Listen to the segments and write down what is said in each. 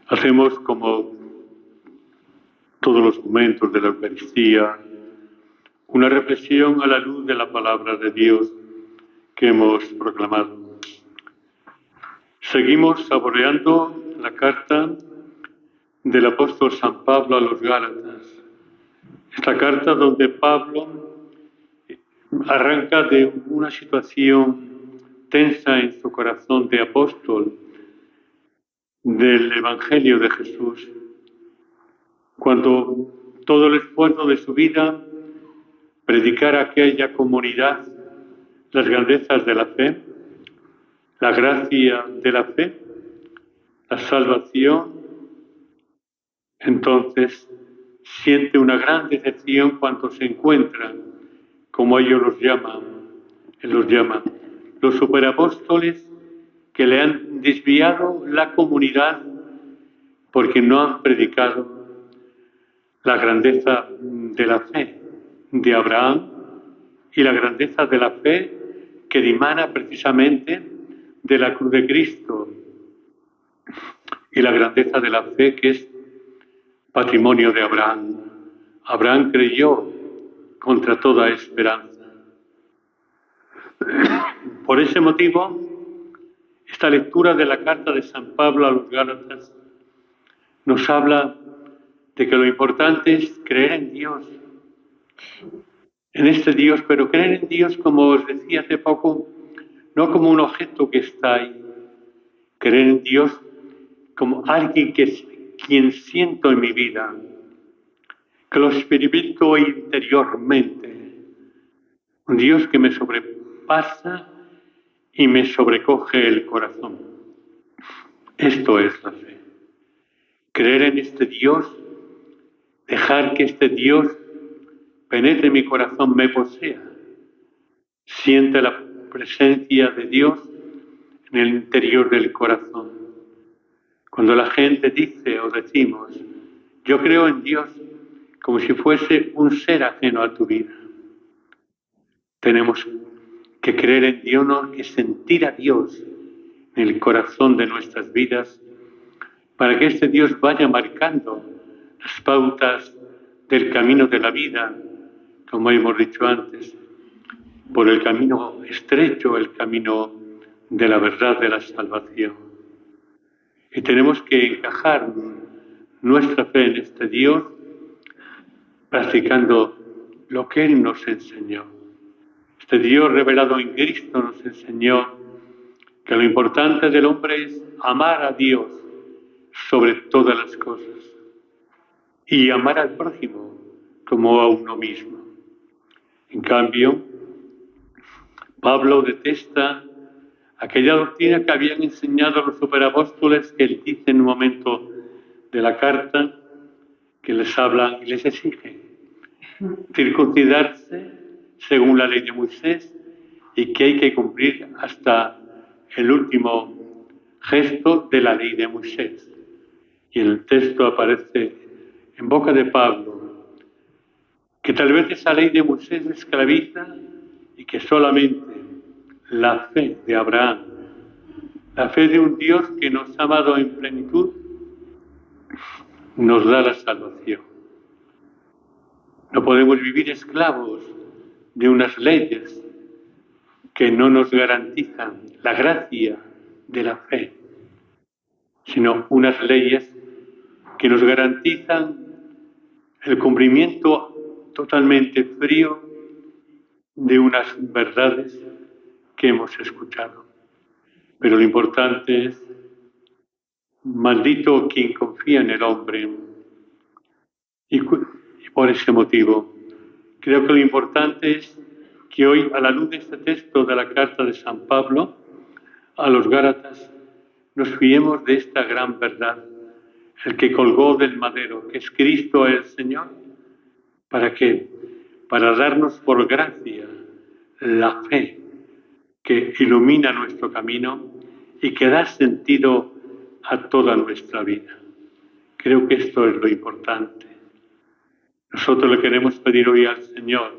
Hacemos como todos los momentos de la Eucaristía una reflexión a la luz de la palabra de Dios que hemos proclamado. Seguimos saboreando la carta del apóstol San Pablo a los Gálatas. Esta carta donde Pablo arranca de una situación tensa en su corazón de apóstol del Evangelio de Jesús, cuando todo el esfuerzo de su vida predicar a aquella comunidad las grandezas de la fe, la gracia de la fe, la salvación, entonces siente una gran decepción cuando se encuentra, como ellos los llaman, los superapóstoles que le han desviado la comunidad porque no han predicado la grandeza de la fe de Abraham y la grandeza de la fe que dimana precisamente de la cruz de Cristo y la grandeza de la fe que es patrimonio de Abraham. Abraham creyó contra toda esperanza. Por ese motivo, esta lectura de la carta de San Pablo a los Gálatas nos habla de que lo importante es creer en Dios, en este Dios, pero creer en Dios, como os decía hace poco, no como un objeto que está ahí, creer en Dios como alguien quien siento en mi vida, que lo experimento interiormente, un Dios que me sobrepasa y me sobrecoge el corazón. Esto es la fe. Creer en este Dios, dejar que este Dios penetre mi corazón, me posea, siente la presencia de Dios en el interior del corazón. Cuando la gente dice o decimos, yo creo en Dios, como si fuese un ser ajeno a tu vida. Tenemos que creer en Dios, no que sentir a Dios en el corazón de nuestras vidas, para que este Dios vaya marcando las pautas del camino de la vida, como hemos dicho antes, por el camino estrecho, el camino de la verdad, de la salvación. Y tenemos que encajar nuestra fe en este Dios practicando lo que Él nos enseñó. Este Dios revelado en Cristo nos enseñó que lo importante del hombre es amar a Dios sobre todas las cosas y amar al prójimo como a uno mismo. En cambio, Pablo detesta aquella doctrina que habían enseñado los superapóstoles, que él dice en un momento de la carta, que les hablan y les exige circuncidarse según la ley de Moisés y que hay que cumplir hasta el último gesto de la ley de Moisés. Y en el texto aparece en boca de Pablo que tal vez esa ley de Moisés esclaviza y que solamente la fe de Abraham, la fe de un Dios que nos ha amado en plenitud, nos da la salvación. No podemos vivir esclavos de unas leyes que no nos garantizan la gracia de la fe, sino unas leyes que nos garantizan el cumplimiento totalmente frío de unas verdades que hemos escuchado. Pero lo importante es, maldito quien confía en el hombre. Y por ese motivo, creo que lo importante es que hoy, a la luz de este texto de la carta de San Pablo a los Gálatas, nos fiemos de esta gran verdad, el que colgó del madero, que es Cristo el Señor. ¿Para qué? Para darnos por gracia la fe que ilumina nuestro camino y que da sentido a toda nuestra vida. Creo que esto es lo importante. Nosotros le queremos pedir hoy al Señor,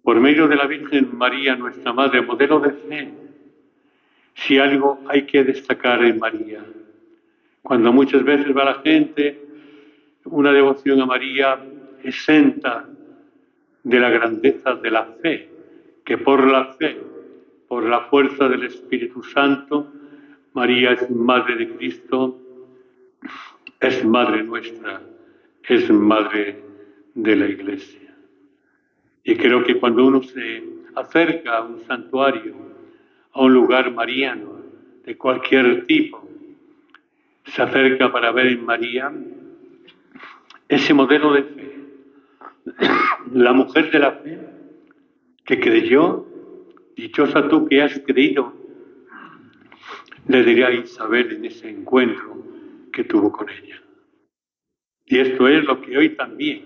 por medio de la Virgen María, nuestra Madre, modelo de fe. Si algo hay que destacar en María, Cuando muchas veces va la gente, una devoción a María exenta de la grandeza de la fe, que por la fe, por la fuerza del Espíritu Santo, María es Madre de Cristo, es Madre nuestra, es Madre de la Iglesia. Y creo que cuando uno se acerca a un santuario, a un lugar mariano, de cualquier tipo, se acerca para ver en María ese modelo de fe, la mujer de la fe que creyó, dichosa tú que has creído, le diría a Isabel en ese encuentro que tuvo con ella. Y esto es lo que hoy también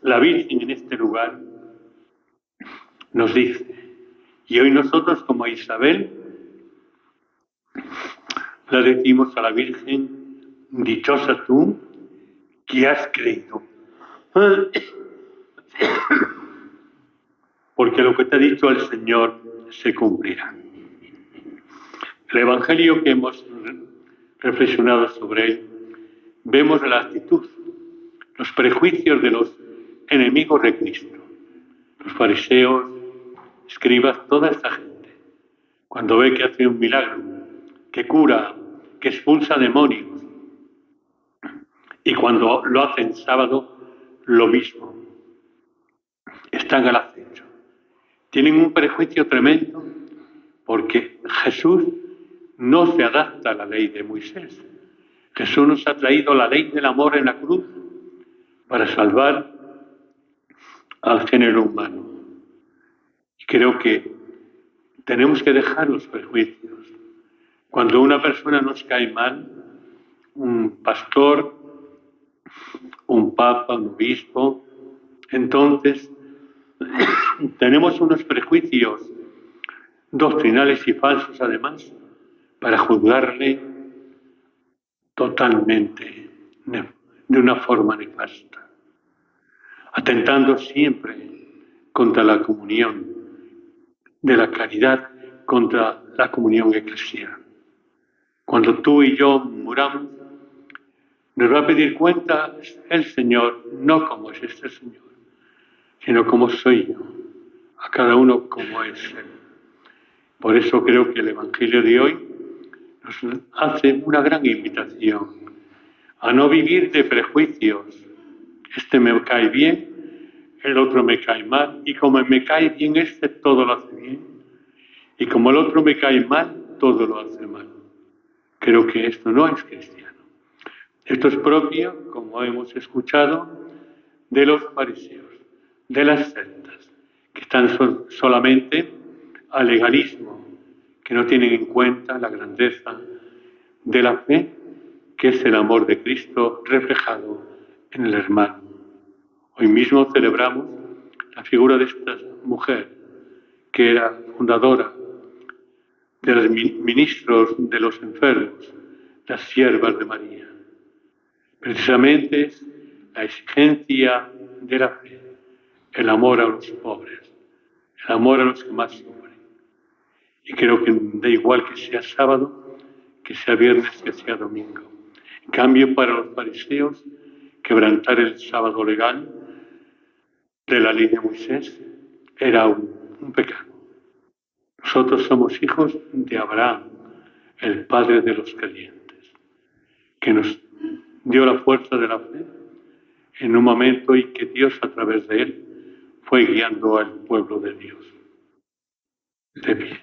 la Virgen en este lugar nos dice. Y hoy nosotros como Isabel le decimos a la Virgen, dichosa tú que has creído. Porque lo que te ha dicho el Señor se cumplirá. El Evangelio que hemos reflexionado sobre él, vemos la actitud, los prejuicios de los enemigos de Cristo, los fariseos, escribas, toda esta gente, cuando ve que hace un milagro, que cura, que expulsa demonios, y cuando lo hace en sábado, lo mismo, están al acecho. Tienen un prejuicio tremendo porque Jesús no se adapta a la ley de Moisés. Jesús nos ha traído la ley del amor en la cruz para salvar al género humano. Y creo que tenemos que dejar los prejuicios. Cuando una persona nos cae mal, un pastor, un papa, un obispo, entonces tenemos unos prejuicios doctrinales y falsos además para juzgarle totalmente de una forma nefasta, atentando siempre contra la comunión de la caridad, contra la comunión eclesial. Cuando tú y yo muramos, nos va a pedir cuentas el Señor, no como es este Señor, sino como soy yo, a cada uno como es Él. Por eso creo que el Evangelio de hoy nos hace una gran invitación a no vivir de prejuicios. Este me cae bien, el otro me cae mal, y como me cae bien este, todo lo hace bien, y como el otro me cae mal, todo lo hace mal. Creo que esto no es cristiano. Esto es propio, como hemos escuchado, de los fariseos, de las sectas, que están solamente al legalismo, que no tienen en cuenta la grandeza de la fe, que es el amor de Cristo reflejado en el hermano. Hoy mismo celebramos la figura de esta mujer, que era fundadora de los ministros de los enfermos, las siervas de María. Precisamente es la exigencia de la fe, el amor a los pobres, el amor a los que más sufren. Y creo que da igual que sea sábado, que sea viernes, que sea domingo. En cambio, para los fariseos, quebrantar el sábado legal de la ley de Moisés era un pecado. Nosotros somos hijos de Abraham, el padre de los creyentes, que nos dio la fuerza de la fe en un momento en que Dios, a través de él, fue guiando al pueblo de Dios. De pie.